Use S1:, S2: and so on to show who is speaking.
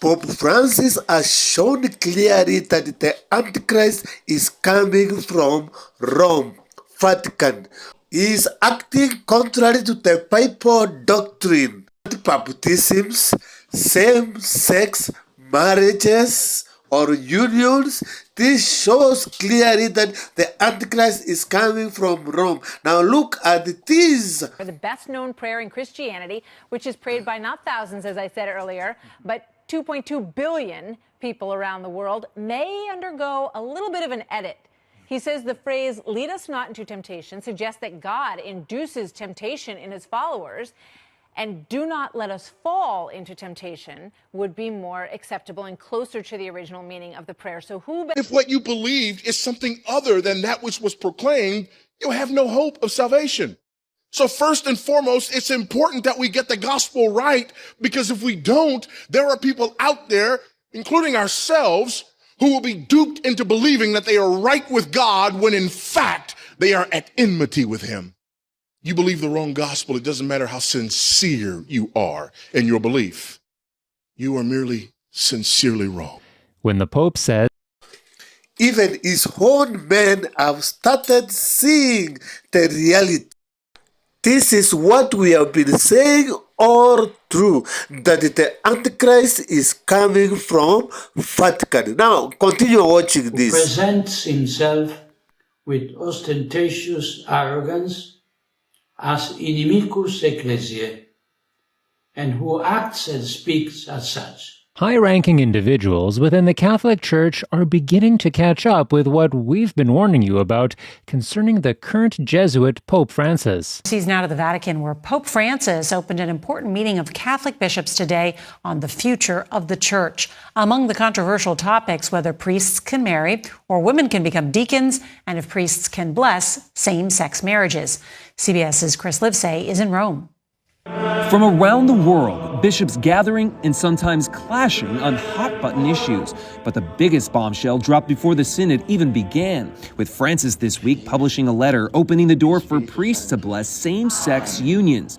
S1: Pope Francis has shown clearly that the Antichrist is coming from Rome, Vatican. He is acting contrary to the papal doctrine. Baptisms, same-sex marriages, or unions. This shows clearly that the Antichrist is coming from Rome. Now look at this.
S2: The best known prayer in Christianity, which is prayed by not thousands, as I said earlier, but 2.2 billion people around the world, may undergo a little bit of an edit. He says the phrase, "lead us not into temptation," suggests that God induces temptation in his followers, and "do not let us fall into temptation" would be more acceptable and closer to the original meaning of the prayer. So
S3: if what you believed is something other than that which was proclaimed, you'll have no hope of salvation. So first and foremost, it's important that we get the gospel right, because if we don't, there are people out there, including ourselves, who will be duped into believing that they are right with God when in fact they are at enmity with him. You believe the wrong gospel. It doesn't matter how sincere you are in your belief. You are merely sincerely wrong.
S4: When the Pope said,
S1: even his own men have started seeing the reality. This is what we have been saying all through, that the Antichrist is coming from Vatican. Now, continue watching this.
S5: Who presents himself with ostentatious arrogance as inimicus ecclesiae, and who acts and speaks as such.
S4: high-ranking individuals within the Catholic Church are beginning to catch up with what we've been warning you about concerning the current Jesuit Pope Francis.
S6: He's now to the Vatican, where Pope Francis opened an important meeting of Catholic bishops today on the future of the Church. Among the controversial topics, whether priests can marry or women can become deacons, and if priests can bless same-sex marriages. CBS's Chris Livesay is in Rome.
S7: From around the world, bishops gathering and sometimes clashing on hot-button issues. But the biggest bombshell dropped before the synod even began, with Francis this week publishing a letter opening the door for priests to bless same-sex unions.